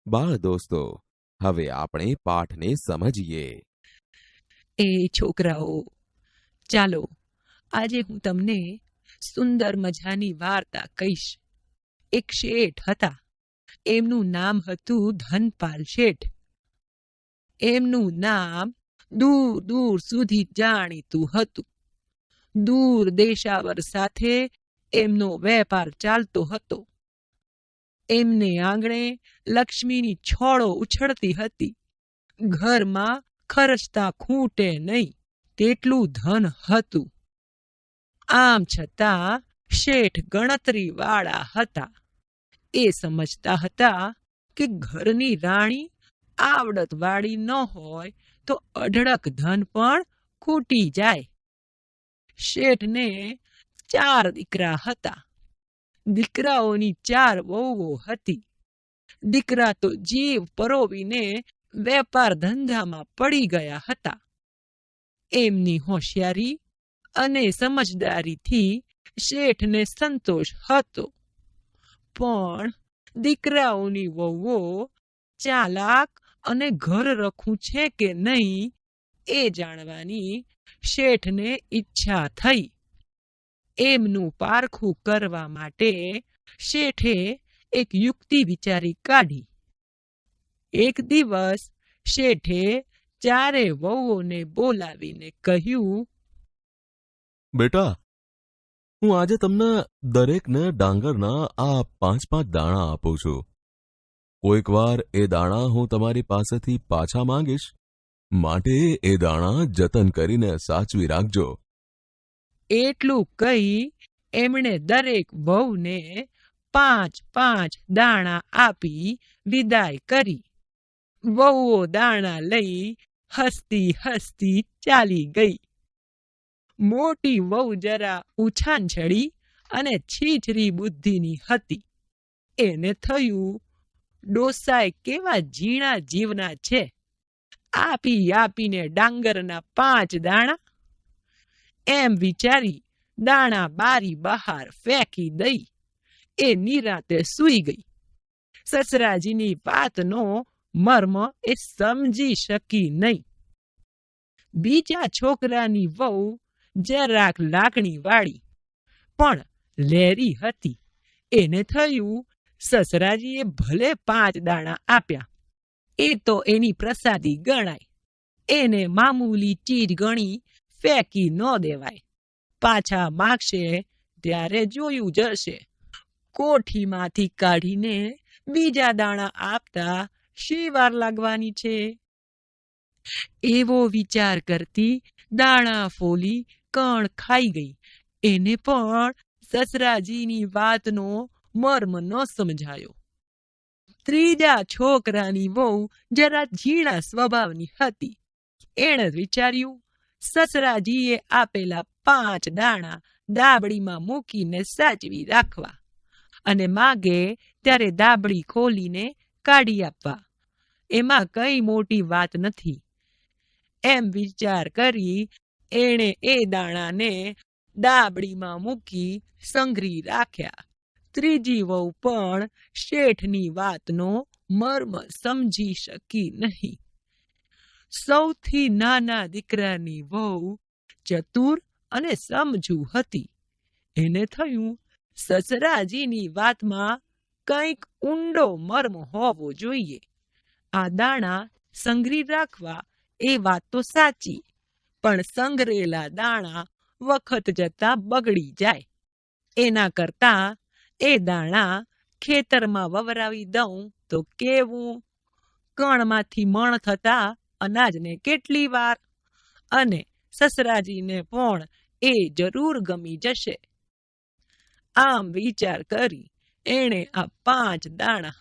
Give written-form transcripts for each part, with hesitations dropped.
બાળ દોસ્તો, હવે આપણે પાઠને સમજીએ. એ છોકરાઓ, ચાલો આજે હું તમને સુંદર મજાની વાર્તા કહીશ. એક શેઠ હતા. એમનું નામ હતું ધનપાલ શેઠ. એમનું નામ દૂર દૂર સુધી જાણીતું હતું. દૂર દેશાવર સાથે એમનો વેપાર ચાલતો હતો. એમને આંગણે લક્ષ્મીની છોડો ઉછળતી હતી. ઘરમાં ખર્ચતા ખૂટે નહીં તેટલું ધન હતું. આમ છતાં શેઠ ગણતરીવાળા હતા. એ સમજતા હતા કે ઘરની રાણી આવડતવાળી ન હોય તો અઢળક ધન પણ ખૂટી જાય. શેઠને 4 દીકરા હતા. દીકરાઓની 4 વહુઓ હતી. દીકરા તો જીવ પરોવીને વેપાર ધંધામાં પડી ગયા હતા. એમની હોશિયારી અને સમજદારીથી શેઠને સંતોષ હતો. પણ દીકરાઓની વહુઓ ચાલાક અને ઘર રખું છે કે નહીં એ જાણવાની શેઠને ઈચ્છા થઈ. એમનું પારખું કરવા માટે શેઠે એક યુક્તિ વિચારી કાઢી. એક દિવસ શેઠે 4 વહુઓને બોલાવીને કહ્યું, બેટા, હું આજે તમને દરેકને ડાંગરના આ 5-5 દાણા આપું છું. કોઈક વાર એ દાણા હું તમારી પાસેથી પાછા માંગીશ, માટે એ દાણા જતન કરીને સાચવી રાખજો. એટલું કહી એમણે દરેક વહુને 5-5 દાણા આપી વિદાય કરી. વહુઓ દાણા લઈ હસતી હસતી ચાલી ગઈ. મોટી વહુ જરા ઉછાંછળી અને છીછરી બુદ્ધિની હતી. એને થયું, ડોસાએ કેવા ઝીણા જીવના છે, આપી આપીને ડાંગરના 5 દાણા. એમ વિચારી દાણા બારી બહાર ફેંકી દઈ એ નિરાતે સૂઈ ગઈ. સસરાજીની વાતનો મર્મ એ સમજી શકી નહીં. બીજા છોકરાની વહુ જરાક લાગણીવાળી પણ લેરી હતી. એને થયું, સસરાજીએ ભલે 5 દાણા આપ્યા, એ તો એની પ્રસાદી ગણાય. એને મામૂલી ચીજ ગણી ફેંકી ન દેવાય. પાછા માગશે ત્યારે જોયું જશે. કોઠીમાંથી કાઢીને બીજા દાણા આપતા શી વાર લાગવાની છે? એવો વિચાર કરતી દાણા ફોલી કણ ખાઈ ગઈ. એને પણ સસરાજીની વાતનો મર્મ ન સમજાયો. ત્રીજા છોકરાની વહુ જરા ઝીણા સ્વભાવની હતી. એણે વિચાર્યું, સસરાજીએ આપેલા 5 દાણા દાબડીમાં મૂકીને સાચવી રાખવા અને માગે ત્યારે દાબડી ખોલીને કાઢી આપવા. એમાં કઈ મોટી વાત નથી. એમ વિચાર કરી એણે એ દાણાને દાબડીમાં મૂકી સંઘરી રાખ્યા. ત્રીજી વહુ પણ શેઠની વાતનો મર્મ સમજી શકી નહીં. સૌથી નાના દીકરાની વહુ ચતુર અને સમજુ હતી. એને થયું, સસરાજીની વાતમાં કંઈક ઊંડો મર્મ હોવો જોઈએ. આ દાણા સંઘરી રાખવા એ વાત તો સાચી, પણ સંઘરેલા દાણા વખત જતા બગડી જાય. એના કરતા એ દાણા ખેતરમાં વવરાવી દઉં તો કેવું? કણમાંથી મણ થતા અનાજને કેટલી વાર, અને સસરાજીને પણ એ જરૂર ગમી જશે. આમ વિચાર કરી એણે આ 5 દાણા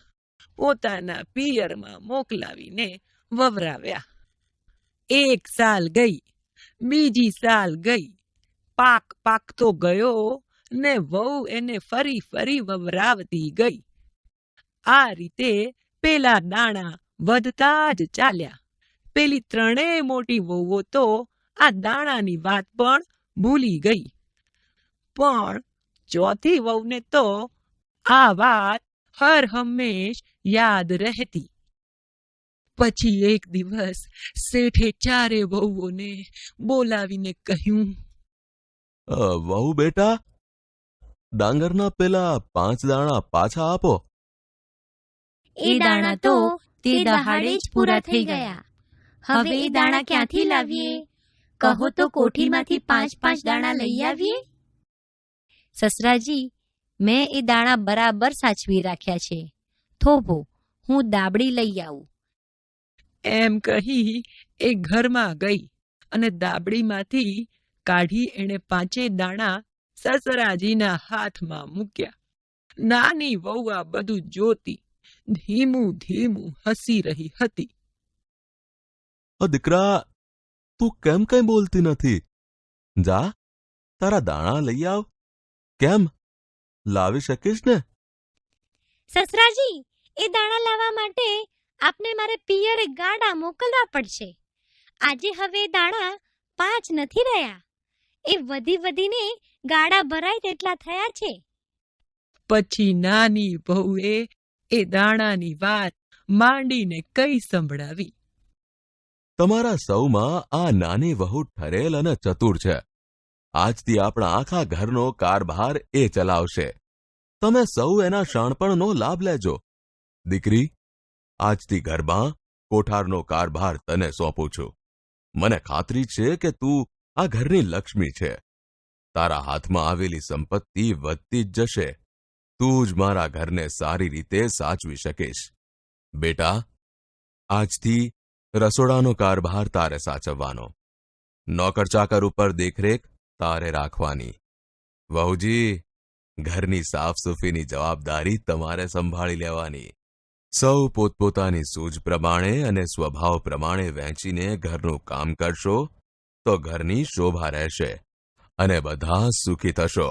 પોતાના પિયરમાં મોકલાવીને વવરાવ્યા. 1 સાલ ગઈ, બીજી સાલ ગઈ, પાકતો ગયો ને વહુ એને ફરી ફરી વવરાવતી ગઈ. આ રીતે પેલા દાણા વધતા જ ચાલ્યા. પેલી 3 મોટી વહુઓ તો આ દાણાની વાત પણ ભૂલી ગઈ. પણ ચોથી વહુને તો આ વાત હર હંમેશ યાદ રહેતી. પછી એક દિવસ શેઠે ચારે વહુઓને બોલાવીને કહ્યું, વહુ બેટા, ડાંગરના પેલા 5 દાણા પાછા આપો. એ દાણા તો તે દહાડે જ પૂરા થઈ ગયા. હવે એ દાણા ક્યાંથી લાવીએ? કહો તો કોઠીમાંથી 5-5 દાણા લઈ આવીએ. સસરાજી, મેં એ દાણા બરાબર સાચવી રાખ્યા છે. થોભો, હું દાબડી લઈ આવું. એમ કહી એ ઘરમાં ગઈ અને દાબડીમાંથી કાઢી એણે 5 દાણા સસરાજીના હાથમાં મૂક્યા. નાની વહુ આ બધું જોતી ધીમું ધીમું હસી રહી હતી. દીકરા, તું કેમ કંઈ બોલતી નથી? જા, તારા દાણા લઈ આવ. કેમ, લાવી શકીશ ને? સસરાજી, એ દાણા લાવવા માટે આપને મારે પિયરે ગાડા મોકલવા પડશે. આજે હવે દાણા 5 નથી રહ્યા. એ વધીને ગાડા ભરાય તેટલા થયા છે. પછી નાની વહુએ એ દાણાની વાત માંડીને કઈ સંભળાવી. તમારા સૌમાં આ નાની વહુ ઠરેલ અને ચતુર છે. આજથી આપણા આખા ઘરનો કારભાર એ ચલાવશે. તમે સૌ એના શાણપણનો લાભ લેજો. દીકરી, આજથી ઘરમાં કોઠારનો કારભાર તને સોંપું છું. મને ખાતરી છે કે તું આ ઘરની લક્ષ્મી છે. તારા હાથમાં આવેલી સંપત્તિ વધતી જ જશે. તું જ મારા ઘરને સારી રીતે સાચવી શકીશ. બેટા, આજથી રસોડાનો કારભાર તારે સાચવવાનો. નોકર ચાકર ઉપર દેખરેખ તારે રાખવાની. વહુજી, ઘરની સાફસૂફીની જવાબદારી તમારે સંભાળી લેવાની. સૌ પોતપોતાની સૂઝ પ્રમાણે અને સ્વભાવ પ્રમાણે વહેંચીને ઘરનું કામ કરશો તો ઘરની શોભા રહેશે અને બધા સુખી થશો.